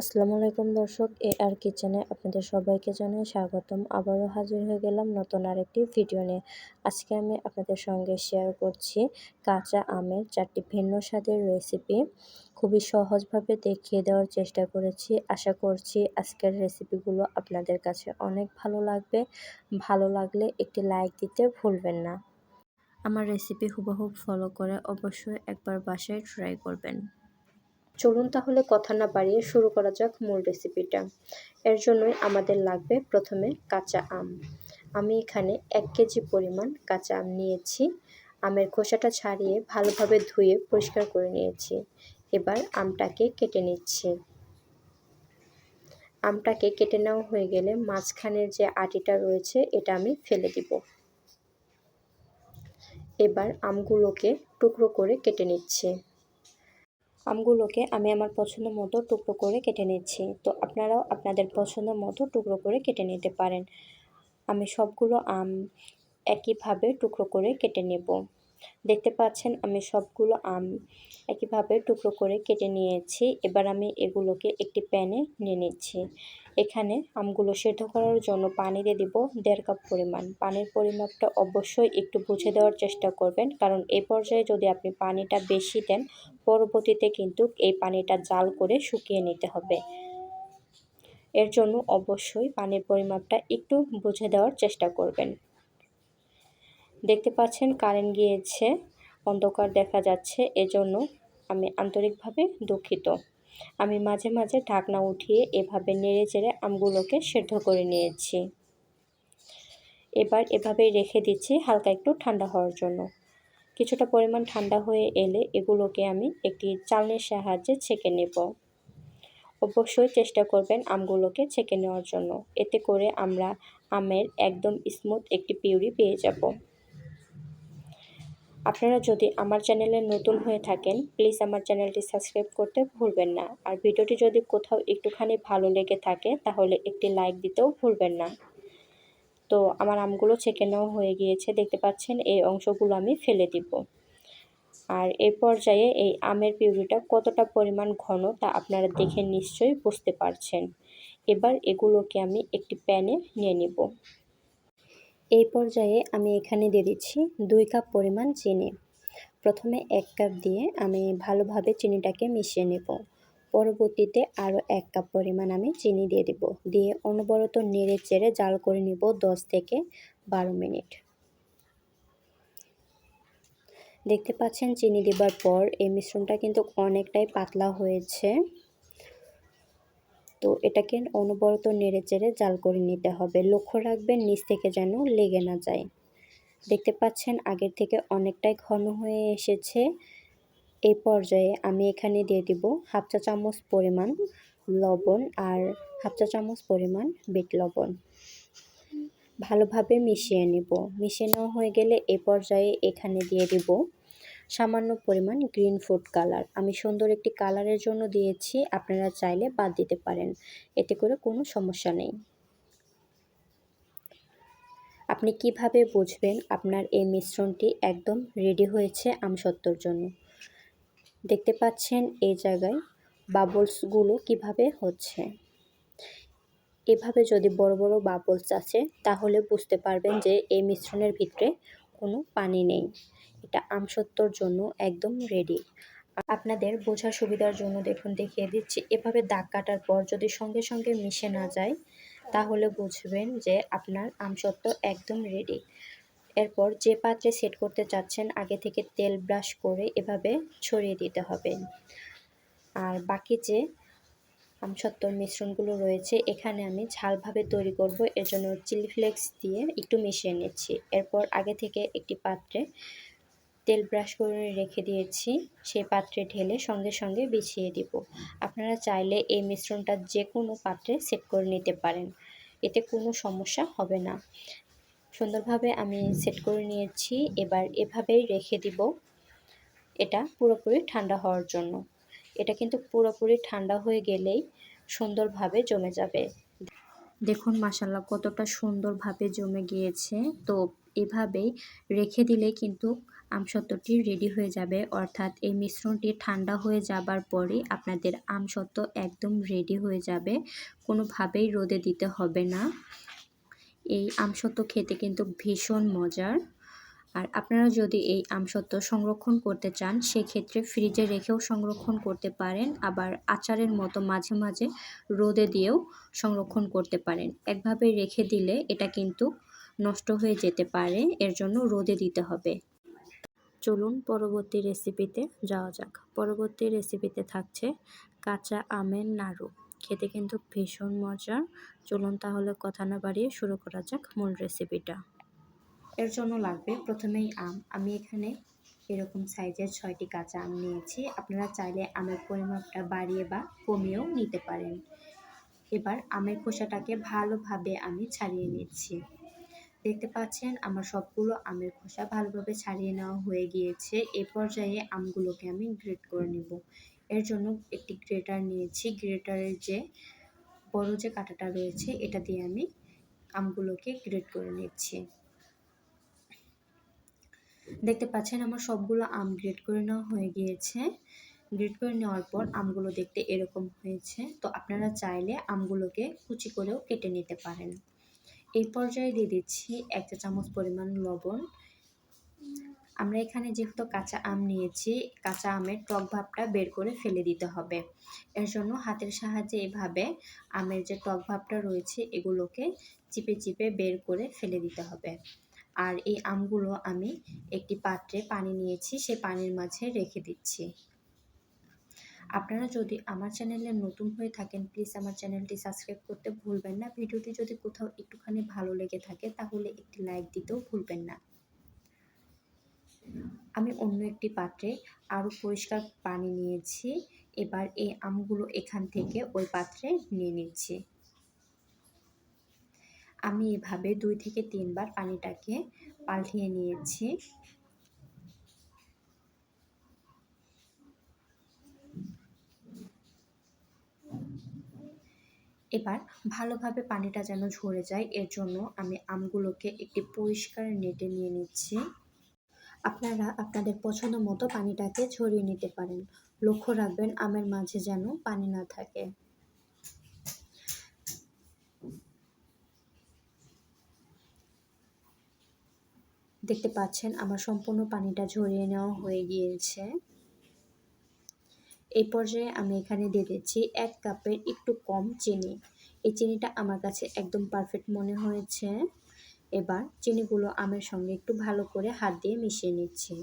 আসসালামু আলাইকুম দর্শক, আর কিচেনে আপনাদের সবাইকে জানাই স্বাগতম। আবারও হাজির হয়ে গেলাম নতুন আরেকটি ভিডিও নিয়ে। আজকে আমি আপনাদের সঙ্গে শেয়ার করছি কাঁচা আমের 4টি ভিন্ন স্বাদের রেসিপি। খুবই সহজভাবে দেখিয়ে দেওয়ার চেষ্টা করেছি। আশা করছি আজকের রেসিপিগুলো আপনাদের কাছে অনেক ভালো লাগবে। ভালো লাগলে একটি লাইক দিতে ভুলবেন না। আমার রেসিপি হুবহু ফলো করে অবশ্যই একবার বাসায় ট্রাই করবেন। চলুন তাহলে কথা না বাড়িয়ে শুরু করা যাক মূল রেসিপিটা। এর জন্যই আমাদের লাগবে প্রথমে কাঁচা আম। আমি এখানে 1 কেজি পরিমাণ কাঁচা আম নিয়েছি। আমের খোসাটা ছাড়িয়ে ভালোভাবে ধুয়ে পরিষ্কার করে নিয়েছি। এবার আমটাকে কেটে নিচ্ছি। আমটাকে কেটে নেওয়া হয়ে গেলে মাঝখানের যে আটিটা রয়েছে এটা আমি ফেলে দিব। এবার আমগুলোকে টুকরো করে কেটে নিচ্ছি। আমগুলোকে আমি আমার পছন্দ মতো টুকরো করে কেটে নিচ্ছি। তো আপনারাও আপনাদের পছন্দ মতো টুকরো করে কেটে নিতে পারেন। আমি সবগুলো আম একইভাবে টুকরো করে কেটে নেব। দেখতে পাচ্ছেন আমি সবগুলো আম একইভাবে টুকরো করে কেটে নিয়েছি। এবার আমি এগুলোকে একটি প্যানে নিয়ে নিচ্ছি। এখানে আমগুলো সেদ্ধ করার জন্য পানি দিয়ে দিব 1.5 কাপ পরিমাণ। পানির পরিমাপটা অবশ্যই একটু বুঝে দেওয়ার চেষ্টা করবেন, কারণ এই পর্যায়ে যদি আপনি পানিটা বেশি দেন পরবর্তীতে কিন্তু এই পানিটা জাল করে শুকিয়ে নিতে হবে। এর জন্য অবশ্যই পানির পরিমাপটা একটু বুঝে দেওয়ার চেষ্টা করবেন। দেখতে পাচ্ছেন কারেন্ট গিয়েছে, অন্ধকার দেখা যাচ্ছে, এজন্য আমি আন্তরিকভাবে দুঃখিত। আমি মাঝে মাঝে ঢাকনা উঠিয়ে এভাবে নেড়ে চেড়ে আমগুলোকে সেদ্ধ করে নিয়েছি। এবার এভাবেই রেখে দিচ্ছি হালকা একটু ঠান্ডা হওয়ার জন্য। কিছুটা পরিমাণ ঠান্ডা হয়ে এলে এগুলোকে আমি একটি চালনির সাহায্যে ছেঁকে নেব। অবশ্যই চেষ্টা করবেন আমগুলোকে ছেঁকে নেওয়ার জন্য। এতে করে আমরা আমের একদম স্মুথ একটি পিউরি পেয়ে যাব। আপনারা যদি আমার চ্যানেলে নতুন হয়ে থাকেন প্লিজ আমার চ্যানেলটি সাবস্ক্রাইব করতে ভুলবেন না। আর ভিডিওটি যদি কোথাও একটুখানি ভালো লেগে থাকে তাহলে একটি লাইক দিতেও ভুলবেন না। তো আমার আমগুলো ছেঁকে নেওয়া হয়ে গিয়েছে, দেখতে পাচ্ছেন এই অংশগুলো আমি ফেলে দিব। আর এই পর্যায়ে এই আমের পিউরিটা কতটা পরিমাণ ঘন তা আপনারা দেখে নিশ্চয়ই বুঝতে পারছেন। এবার এগুলোকে আমি একটি প্যানে নিয়ে নিব। এই পর্যায়ে আমি এখানে দিয়ে দিচ্ছি 2 কাপ পরিমাণ চিনি। প্রথমে 1 কাপ দিয়ে আমি ভালোভাবে চিনিটাকে মিশিয়ে নেব। পরবর্তীতে আরও 1 কাপ পরিমাণ আমি চিনি দিয়ে দেব। দিয়ে অনবরত নেড়ে চেড়ে জাল করে নিব 10 থেকে 12 মিনিট। দেখতে পাচ্ছেন চিনি দেবার পর এই মিশ্রণটা কিন্তু অনেকটাই পাতলা হয়েছে। তো এটাকে অনবরত নেড়ে চেড়ে জাল করে নিতে হবে। লক্ষ্য রাখবেন নিচ থেকে যেন লেগে না যায়। দেখতে পাচ্ছেন আগের থেকে অনেকটাই ঘন হয়ে এসেছে। এই পর্যায়ে আমি এখানে দিয়ে দিব 1/2 চা চামচ পরিমাণ লবণ আর 1/2 চা চামচ পরিমাণ বিট লবণ। ভালোভাবে মিশিয়ে নেব। মিশিয়ে নেওয়া হয়ে গেলে এই পর্যায়ে এখানে দিয়ে দিব সামান্য পরিমাণ গ্রিন ফুড কালার। আমি সুন্দর একটি কালারের জন্য দিয়েছি, আপনারা চাইলে বাদ দিতে পারেন, এতে করে কোনো সমস্যা নেই। আপনি কিভাবে বুঝবেন আপনার এই মিশ্রণটি একদম রেডি হয়েছে আমসত্ত্বর জন্য? দেখতে পাচ্ছেন এই জায়গায় বাবলসগুলো কিভাবে হচ্ছে। এভাবে যদি বড় বড় বাবলস আছে তাহলে বুঝতে পারবেন যে এই মিশ্রণের ভিতরে কোনো পানি নেই। এটা আমসত্ত্বর জন্য একদম রেডি। আপনাদের বোঝার সুবিধার জন্য দেখুন দেখিয়ে দিচ্ছি। এভাবে দাগ কাটার পর যদি সঙ্গে সঙ্গে মিশে না যায় তাহলে বুঝবেন যে আপনার আমসত্ত্ব একদম রেডি। এরপর যে পাত্রে সেট করতে চাচ্ছেন আগে থেকে তেল ব্রাশ করে এভাবে ছড়িয়ে দিতে হবে। আর বাকি যে আমসত্ত্বর মিশ্রণগুলো রয়েছে এখানে আমি ঝালভাবে তৈরি করব, এর জন্য চিলি ফ্লেক্স দিয়ে একটু মিশিয়ে নিচ্ছি। এরপর আগে থেকে একটি পাত্রে তেল ব্রাশ করে রেখে দিয়েছি, সেই পাত্রে ঢেলে সঙ্গে সঙ্গে বিছিয়ে দিব। আপনারা চাইলে এই মিশ্রণটা যে কোনো পাত্রে সেট করে নিতে পারেন, এতে কোনো সমস্যা হবে না। সুন্দরভাবে আমি সেট করে নিয়েছি। এবার এভাবেই রেখে দিব এটা পুরোপুরি ঠান্ডা হওয়ার জন্য। এটা কিন্তু পুরোপুরি ঠান্ডা হয়ে গেলেই সুন্দরভাবে জমে যাবে। দেখুন মাশাআল্লাহ কতটা সুন্দরভাবে জমে গিয়েছে। তো এভাবেই রেখে দিলে কিন্তু আমসত্ত্বটি রেডি হয়ে যাবে, অর্থাৎ এই মিশ্রণটি ঠান্ডা হয়ে যাবার পরেই আপনাদের আমসত্ত্ব একদম রেডি হয়ে যাবে। কোনোভাবেই রোদে দিতে হবে না। এই আমসত্ত্ব খেতে কিন্তু ভীষণ মজার। আর আপনারা যদি এই আমসত্ত্ব সংরক্ষণ করতে চান সেক্ষেত্রে ফ্রিজে রেখেও সংরক্ষণ করতে পারেন, আবার আচারের মতো মাঝে মাঝে রোদে দিয়েও সংরক্ষণ করতে পারেন। একভাবে রেখে দিলে এটা কিন্তু নষ্ট হয়ে যেতে পারে, এর জন্য রোদে দিতে হবে। চলুন পরবর্তী রেসিপিতে যাওয়া যাক। পরবর্তী রেসিপিতে থাকছে কাঁচা আমের নাড়ু। খেতে কিন্তু ভীষণ মজার। চলুন তাহলে কথা না বাড়িয়ে শুরু করা যাক মূল রেসিপিটা। এর জন্য লাগবে প্রথমেই আম। আমি এখানে এরকম সাইজের 6টি কাঁচা আম নিয়েছি। আপনারা চাইলে আমের পরিমাপটা বাড়িয়ে বা কমিয়েও নিতে পারেন। এবার আমের খোসাটাকে ভালোভাবে আমি ছাড়িয়ে নিচ্ছি। দেখতে পাচ্ছেন আমার সবগুলো আমের খোসা ভালোভাবে ছাড়িয়ে নেওয়া হয়ে গিয়েছে। এই পর্যায়ে আমগুলোকে আমি গ্রেট করে নেব। এর জন্য একটি গ্রেটার নিয়েছি। গ্রেটারের যে বড় যে কাঁটাটা রয়েছে এটা দিয়ে আমি আমগুলোকে গ্রেট করে নিচ্ছি। দেখতে পাচ্ছেন আমার সবগুলো আম গ্রেট করে নেওয়া হয়ে গিয়েছে। গ্রেট করে নেওয়ার পর আমগুলো দেখতে এরকম হয়েছে। তো আপনারা চাইলে আমগুলোকে কুচি করেও কেটে নিতে পারেন। এই পর্যায়ে দিয়ে দিচ্ছি 1 চা চামচ পরিমাণ লবণ। আমরা এখানে যেহেতু কাঁচা আম নিয়েছি, কাঁচা আমের টক ভাবটা বের করে ফেলে দিতে হবে। এর জন্য হাতের সাহায্যে এভাবে আমের যে টক ভাবটা রয়েছে এগুলোকে চিপে চিপে বের করে ফেলে দিতে হবে। আর এই আমগুলো আমি একটি পাত্রে পানি নিয়েছি, সেই পানির মাঝে রেখে দিচ্ছি। আপনারা যদি আমার চ্যানেলে নতুন হয়ে থাকেন প্লিজ আমার চ্যানেলটি সাবস্ক্রাইব করতে ভুলবেন না। ভিডিওটি যদি কোথাও একটুখানি ভালো লেগে থাকে তাহলে একটি লাইক দিতেও ভুলবেন না। আমি অন্য একটি পাত্রে আরও পরিষ্কার পানি নিয়েছি। এবার এই আমগুলো এখান থেকে ওই পাত্রে নিয়ে নিচ্ছি। আমি এভাবে 2 থেকে 3 বার পানিটাকে পাল্টিয়ে নিয়েছি। এবার ভালোভাবে পানিটা যেন ঝরে যায় এর জন্য আমি আমগুলোকে একটি পরিষ্কার নেটে নিয়ে নিচ্ছি। আপনারা আপনাদের পছন্দ মতো পানিটাকে ঝরিয়ে নিতে পারেন। লক্ষ্য রাখবেন আমের মাঝে যেন পানি না থাকে। দেখতে পাচ্ছেন আমার সম্পূর্ণ পানিটা ঝরিয়ে নেওয়া হয়ে গিয়েছে। এই পর্যায়ে আমি এখানে দিয়ে দিচ্ছি 1 কাপের একটু কম চিনি। এই চিনিটা আমার কাছে একদম পারফেক্ট মনে হয়েছে। এবার চিনিগুলো আমের সঙ্গে একটু ভালো করে হাত দিয়ে মিশিয়ে নিচ্ছি।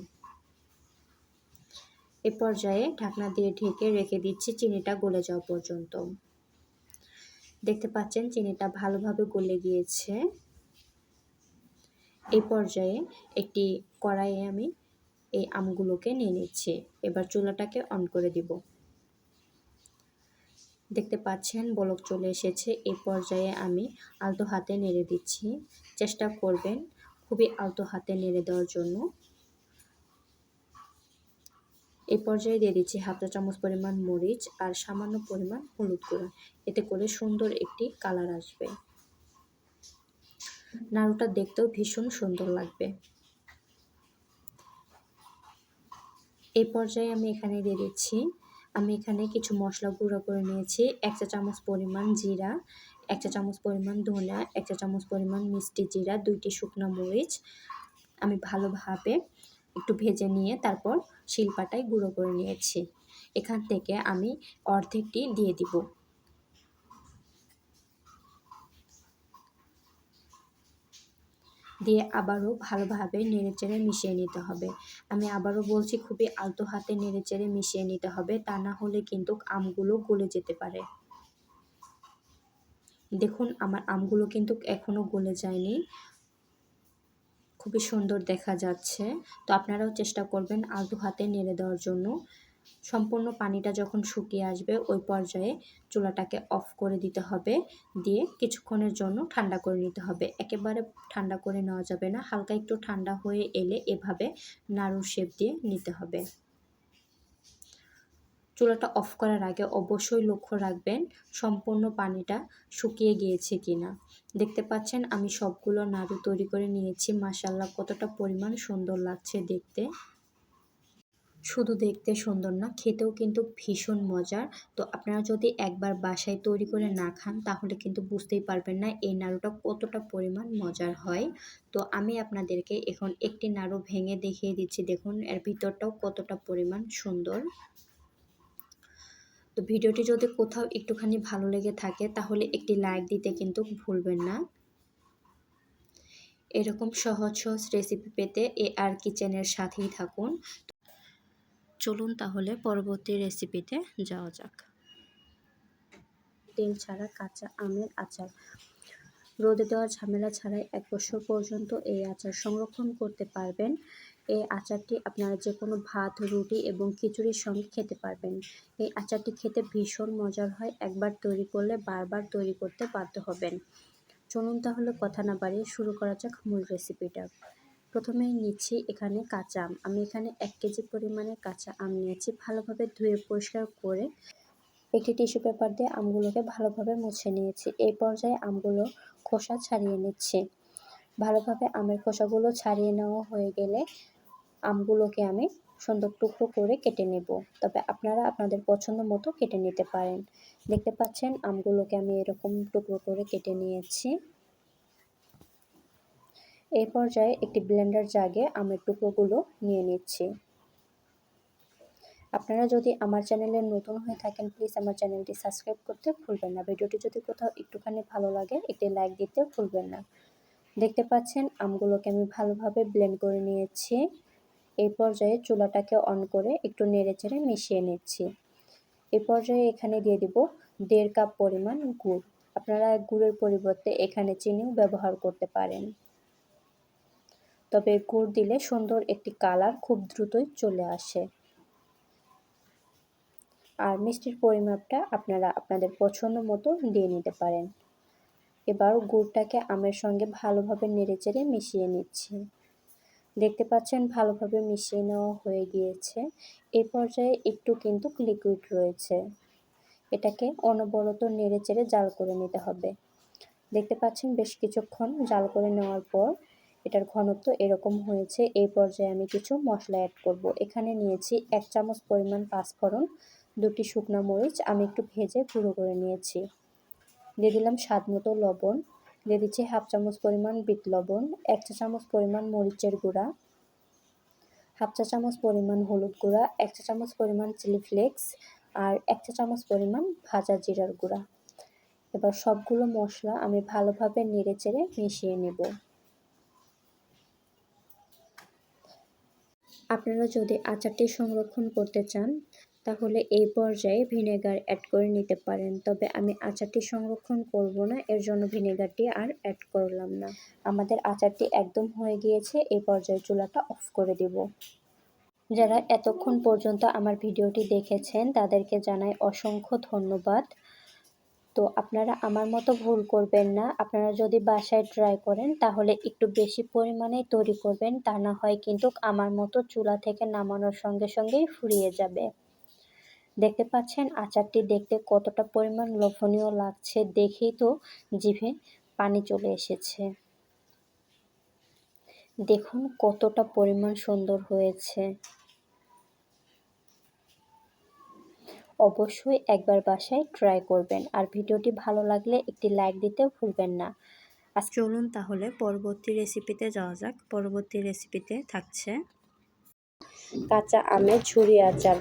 এ পর্যায়ে ঢাকনা দিয়ে ঢেকে রেখে দিচ্ছি চিনিটা গলে যাওয়া পর্যন্ত। দেখতে পাচ্ছেন চিনিটা ভালোভাবে গলে গিয়েছে। এই পর্যায়ে একটি কড়াইয়ে আমি এই আমগুলোকে নিয়ে নিচ্ছি। এবার চুলাটাকে অন করে দিব। দেখতে পাচ্ছেন বলক চলে এসেছে। এই পর্যায়ে আমি আলতো হাতে নেড়ে দিচ্ছি। চেষ্টা করবেন খুবই আলতো হাতে নেড়ে দেওয়ার জন্য। এই পর্যায়ে দিয়ে দিচ্ছি 1/2 চা চামচ পরিমাণ মরিচ আর সামান্য পরিমাণ হলুদ গুঁড়া। এতে করে সুন্দর একটি কালার আসবে। নাড়ুটা দেখতেও ভীষণ সুন্দর লাগবে। এই পর্যায়ে আমি এখানে দিয়ে দিচ্ছি, আমি এখানে কিছু মশলা গুঁড়ো করে নিয়েছি। 1 চা চামচ পরিমাণ জিরা, 1 চা চামচ পরিমাণ ধনিয়া, 1 চা চামচ পরিমাণ মিষ্টি জিরা, 2টি শুকনো মরিচ আমি ভালোভাবে একটু ভেজে নিয়ে তারপর শিলপাটায় গুঁড়ো করে নিয়েছি। এখান থেকে আমি অর্ধেকটি দিয়ে দিব। দিয়ে আবারও ভালোভাবে নেড়েচেড়ে মিশিয়ে নিতে হবে। আমি আবারও বলছি খুবই আলতো হাতে নেড়েচেড়ে মিশিয়ে নিতে হবে, তা না হলে কিন্তু আমগুলো গলে যেতে পারে। দেখুন আমার আমগুলো কিন্তু এখনও গলে যায়নি, খুবই সুন্দর দেখা যাচ্ছে। তো আপনারাও চেষ্টা করবেন আলতো হাতে নেড়ে দেওয়ার জন্য। সম্পূর্ণ পানিটা যখন শুকিয়ে আসবে ওই পর্যায়ে চুলাটাকে অফ করে দিতে হবে, দিয়ে কিছুক্ষণের জন্য ঠান্ডা করে নিতে হবে। একেবারে ঠান্ডা করে নেওয়া যাবে না, হালকা একটু ঠান্ডা হয়ে এলে এভাবে নাড়ুর শেপ দিয়ে নিতে হবে। চুলাটা অফ করার আগে অবশ্যই লক্ষ্য রাখবেন সম্পূর্ণ পানিটা শুকিয়ে গিয়েছে কিনা। দেখতে পাচ্ছেন আমি সবগুলো নাড়ু তৈরি করে নিয়েছি। মাশাআল্লাহ কতটা পরিমাণ সুন্দর লাগছে দেখতে। শুধু দেখতে সুন্দর না, খেতেও কিন্তু ভীষণ মজার। তো আপনারা যদি একবার বাসায় তৈরি করে না খান তাহলে কিন্তু বুঝতেই পারবেন না এই নাড়ুটা কতটা পরিমাণ মজার হয়। তো আমি আপনাদেরকে এখন একটি নাড়ু ভেঙে দেখিয়ে দিচ্ছি, দেখুন এর ভিতরটাও কতটা পরিমাণ সুন্দর। তো ভিডিওটি যদি কোথাও একটুখানি ভালো লেগে থাকে তাহলে একটি লাইক দিতে কিন্তু ভুলবেন না। এরকম সহজ সহজ রেসিপি পেতে AR কিচেনের সাথেই থাকুন। চলুন তাহলে পরবর্তী রেসিপিতে যাওয়া যাক। তেল ছাড়া কাঁচা আমের আচার। রোদে দেওয়া ঝামেলা ছাড়াই 1 বছর পর্যন্ত এই আচার সংরক্ষণ করতে পারবেন। এই আচারটি আপনারা যে কোনো ভাত, রুটি এবং খিচুড়ির সঙ্গে খেতে পারবেন। এই আচারটি খেতে ভীষণ মজার হয়। একবার তৈরি করলে বারবার তৈরি করতে বাধ্য হবেন। চলুন তাহলে কথা না বাড়িয়ে শুরু করা যাক মূল রেসিপিটা। প্রথমেই নিচ্ছি এখানে কাঁচা আম। আমি এখানে 1 কেজি পরিমাণে কাঁচা আম নিয়েছি। ভালোভাবে ধুয়ে পরিষ্কার করে একটি টিস্যু পেপার দিয়ে আমগুলোকে ভালোভাবে মুছে নিয়েছি। এই পর্যায়ে আমগুলো খোসা ছাড়িয়ে নিচ্ছি। ভালোভাবে আমের খোসাগুলো ছাড়িয়ে নেওয়া হয়ে গেলে আমগুলোকে আমি সুন্দর টুকরো করে কেটে নেব। তবে আপনারা আপনাদের পছন্দ মতো কেটে নিতে পারেন। দেখতে পাচ্ছেন আমগুলোকে আমি এরকম টুকরো করে কেটে নিয়েছি। এই পর্যায়ে একটি ব্লেন্ডার জাগে আমের টুকরোগুলো নিয়ে নিচ্ছি। আপনারা যদি আমার চ্যানেলে নতুন হয়ে থাকেন প্লিজ আমার চ্যানেলটি সাবস্ক্রাইব করতে ভুলবেন না। ভিডিওটি যদি কোথাও একটুখানি ভালো লাগে একটি লাইক দিতে ভুলবেন না। দেখতে পাচ্ছেন আমগুলোকে আমি ভালোভাবে ব্লেন্ড করে নিয়েছি। এই পর্যায়ে চুলাটাকে অন করে একটু নেড়েচেড়ে মিশিয়ে নিচ্ছি। এই পর্যায়ে এখানে দিয়ে দিব 1.5 কাপ পরিমাণ গুড়। আপনারা গুড়ের পরিবর্তে এখানে চিনিও ব্যবহার করতে পারেন। তবে গুড় দিলে সুন্দর একটি কালার খুব দ্রুতই চলে আসে। আর মিষ্টির পরিমাপটা আপনারা আপনাদের পছন্দ মতো দিয়ে নিতে পারেন। এবার গুড়টাকে আমের সঙ্গে ভালোভাবে নেড়েচেড়ে মিশিয়ে নিচ্ছি। দেখতে পাচ্ছেন ভালোভাবে মিশিয়ে নেওয়া হয়ে গিয়েছে। এই পর্যায়ে একটু কিন্তু লিকুইড রয়েছে। এটাকে অনবরত নেড়েচেড়ে জাল করে নিতে হবে। দেখতে পাচ্ছেন বেশ কিছুক্ষণ জাল করে নেওয়ার পর এটার ঘনত্ব এরকম হয়েছে। এই পর্যায়ে আমি কিছু মশলা অ্যাড করব। এখানে নিয়েছি 1 চামচ পরিমাণ পাঁচফোড়ন, 2টি শুকনো মরিচ আমি একটু ভেজে গুঁড়ো করে নিয়েছি। দিয়ে দিলাম স্বাদ মতো লবণ, দিয়ে দিচ্ছি 1/2 চামচ পরিমাণ বিট লবণ, 1 চা চামচ পরিমাণ মরিচের গুঁড়া, 1/2 চা চামচ পরিমাণ হলুদ গুঁড়া, 1 চা চামচ পরিমাণ চিলি ফ্লেক্স আর 1 চা চামচ পরিমাণ ভাজা জিরার গুঁড়া। এবার সবগুলো মশলা আমি ভালোভাবে নেড়েচেড়ে মিশিয়ে নেব। আপনারা যদি আচারটি সংরক্ষণ করতে চান তাহলে এই পর্যায়ে ভিনেগার অ্যাড করে নিতে পারেন। তবে আমি আচারটি সংরক্ষণ করব না, এর জন্য ভিনেগারটি আর অ্যাড করলাম না। আমাদের আচারটি একদম হয়ে গিয়েছে। এই পর্যায়ে চুলাটা অফ করে দেব। যারা এতক্ষণ পর্যন্ত আমার ভিডিওটি দেখেছেন তাদেরকে জানাই অসংখ্য ধন্যবাদ। তো আপনারা আমার মতো ভুল করবেন না। আপনারা যদি বাসায় ট্রাই করেন তাহলে একটু বেশি পরিমাণেই তৈরি করবেন, তা না হয় কিন্তু আমার মতো চুলা থেকে নামানোর সঙ্গে সঙ্গেই ফুরিয়ে যাবে। দেখতে পাচ্ছেন আচারটি দেখতে কতটা পরিমাণ লোভনীয় লাগছে, দেখেই তো জিভে পানি চলে এসেছে। দেখুন কতটা পরিমাণ সুন্দর হয়েছে। অবশ্যই একবার বাসায় ট্রাই করবেন। আর ভিডিওটি ভালো লাগলে একটি লাইক দিতে ভুলবেন না। আজ চলুন তাহলে পরবর্তী রেসিপিতে যাওয়া যাক। পরবর্তী রেসিপিতে থাকছে কাঁচা আমের ঝুরি আচার।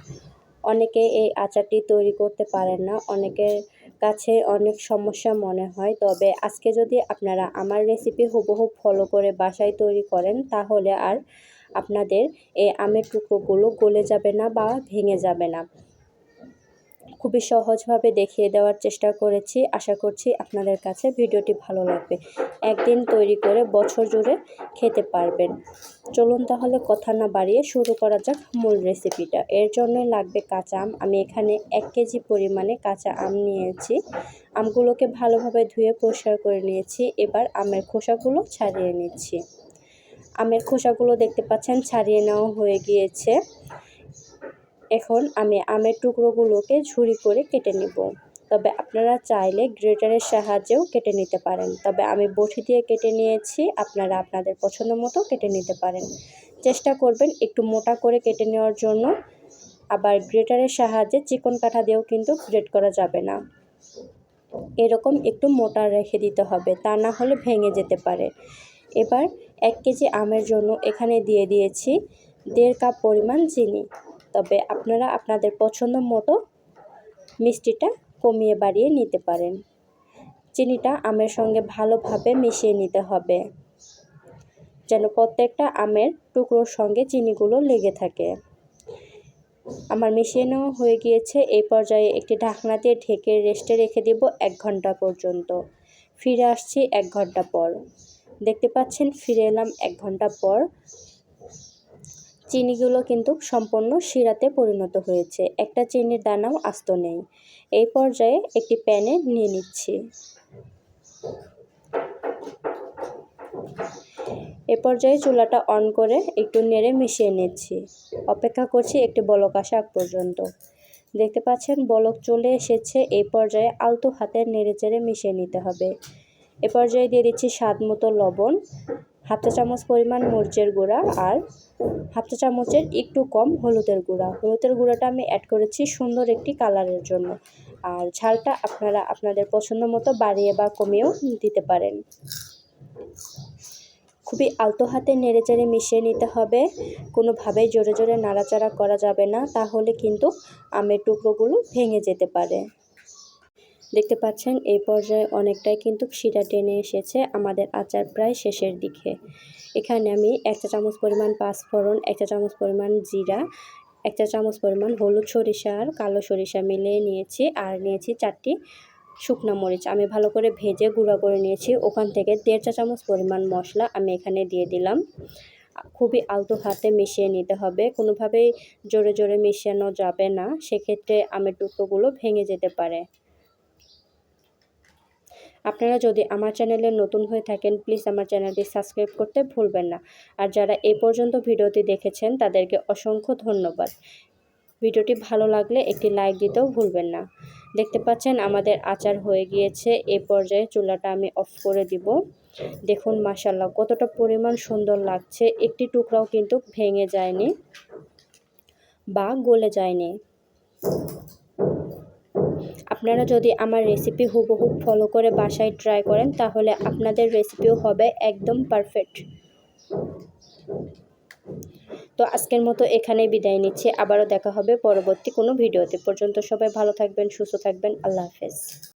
অনেকে এই আচারটি তৈরি করতে পারেন না, অনেকের কাছে অনেক সমস্যা মনে হয়। তবে আজকে যদি আপনারা আমার রেসিপি হুবহু ফলো করে বাসায় তৈরি করেন তাহলে আর আপনাদের এই আমের টুকরোগুলো গলে যাবে না বা ভেঙে যাবে না। খুবই সহজভাবে দেখিয়ে দেওয়ার চেষ্টা করেছি। আশা করছি আপনাদের কাছে ভিডিওটি ভালো লাগবে। একদিন তৈরি করে বছর জুড়ে খেতে পারবেন। চলুন তাহলে কথা না বাড়িয়ে শুরু করা যাক মূল রেসিপিটা। এর জন্য লাগবে কাঁচা আম। আমি এখানে 1 কেজি পরিমাণে কাঁচা আম নিয়েছি। আমগুলোকে ভালোভাবে ধুয়ে পরিষ্কার করে নিয়েছি। এবার আমের খোসাগুলো ছাড়িয়ে নিচ্ছি। আমের খোসাগুলো দেখতে পাচ্ছেন ছাড়িয়ে নেওয়া হয়ে গিয়েছে। এখন আমি আমের টুকরোগুলোকে ঝুরি করে কেটে নেব। তবে আপনারা চাইলে গ্রেটারের সাহায্যেও কেটে নিতে পারেন, তবে আমি বটি দিয়ে কেটে নিয়েছি, আপনারা আপনাদের পছন্দ মতো কেটে নিতে পারেন। চেষ্টা করবেন একটু মোটা করে কেটে নেওয়ার জন্য। আবার গ্রেটারের সাহায্যে চিকন কাঠা দিয়েও কিন্তু গ্রেট করা যাবে না, এরকম একটু মোটা রেখে দিতে হবে, তা না হলে ভেঙে যেতে পারে। এবার 1 কেজি আমের জন্য এখানে দিয়ে দিয়েছি 1.5 কাপ পরিমাণ চিনি। তবে আপনারা আপনাদের পছন্দ মতো মিষ্টিটা কমিয়ে বাড়িয়ে নিতে পারেন। চিনিটা আমের সঙ্গে ভালোভাবে মিশিয়ে নিতে হবে, যেন প্রত্যেকটা আমের টুকরোর সঙ্গে চিনিগুলো লেগে থাকে। আমার মিশিয়ে নেওয়া হয়ে গিয়েছে। এই পর্যায়ে একটি ঢাকনা দিয়ে ঢেকে রেস্টে রেখে দেব 1 ঘন্টা পর্যন্ত। ফিরে আসছি 1 ঘন্টা পর। দেখতে পাচ্ছেন ফিরে এলাম 1 ঘন্টা পর। চিনিগুলো কিন্তু সম্পূর্ণ শিরাতে পরিণত হয়েছে, একটা চিনির দানাও আস্ত নেই। এই পর্যায়ে একটি প্যানে নিয়ে নিচ্ছি। এ পর্যায়ে চুলাটা অন করে একটু নেড়ে মিশিয়ে নিচ্ছি। অপেক্ষা করছি একটি বলক আসা আগ পর্যন্ত। দেখতে পাচ্ছেন বলক চলে এসেছে। এই পর্যায়ে আলতো হাতে নেড়ে চেড়ে মিশিয়ে নিতে হবে। এ পর্যায়ে দিয়ে দিচ্ছি স্বাদ মতো লবণ, 1/2 চা চামচ পরিমাণ মরিচের গুঁড়া আর 1/2 চা চামচের একটু কম হলুদের গুঁড়া। হলুদের গুঁড়াটা আমি অ্যাড করেছি সুন্দর একটি কালারের জন্য। আর ঝালটা আপনারা আপনাদের পছন্দ মতো বাড়িয়ে বা কমিয়েও দিতে পারেন। খুবই আলতো হাতে নেড়েচেড়ে মিশিয়ে নিতে হবে, কোনোভাবেই জোরে জোরে নাড়াচাড়া করা যাবে না, তাহলে কিন্তু আমের টুকরোগুলো ভেঙে যেতে পারে। দেখতে পাচ্ছেন এই পর্যায়ে অনেকটাই কিন্তু শিরা টেনে এসেছে, আমাদের আচার প্রায় শেষের দিকে। এখানে আমি 1 চা চামচ পরিমাণ পাঁচফোড়ন, 1 চা চামচ পরিমাণ জিরা, 1 চা চামচ পরিমাণ হলুদ সরিষা আর কালো সরিষা মিলিয়ে নিয়েছি, আর নিয়েছি 4টি শুকনো মরিচ আমি ভালো করে ভেজে গুঁড়া করে নিয়েছি। ওখান থেকে 1.5 চা চামচ পরিমাণ মশলা আমি এখানে দিয়ে দিলাম। খুবই আলতো হাতে মিশিয়ে নিতে হবে, কোনোভাবেই জোরে জোরে মিশানো যাবে না, সেক্ষেত্রে আমের টুকরোগুলো ভেঙে যেতে পারে। আপনারা যদি আমার চ্যানেলে নতুন হয়ে থাকেন প্লিজ আমার চ্যানেলটি সাবস্ক্রাইব করতে ভুলবেন না। আর যারা এই পর্যন্ত ভিডিওটি দেখেছেন তাদেরকে অসংখ্য ধন্যবাদ। ভিডিওটি ভালো লাগলে একটি লাইক দিতেও ভুলবেন না। দেখতে পাচ্ছেন আমাদের আচার হয়ে গিয়েছে। এই পর্যায়ে চুলাটা আমি অফ করে দিব। দেখুন মাশাআল্লাহ কতটা পরিমাণ সুন্দর লাগছে, একটি টুকরাও কিন্তু ভেঙে যায়নি বা গলে যায়নি। আপনারা যদি আমার রেসিপি হুবহু ফলো করে বাসায় ট্রাই করেন তাহলে আপনাদের রেসিপিও হবে একদম পারফেক্ট। তো আজকের মতো এখানেই বিদায় নিচ্ছি, আবারও দেখা হবে পরবর্তী কোনো ভিডিওতে। পর্যন্ত সবাই ভালো থাকবেন, সুস্থ থাকবেন, আল্লাহ হাফেজ।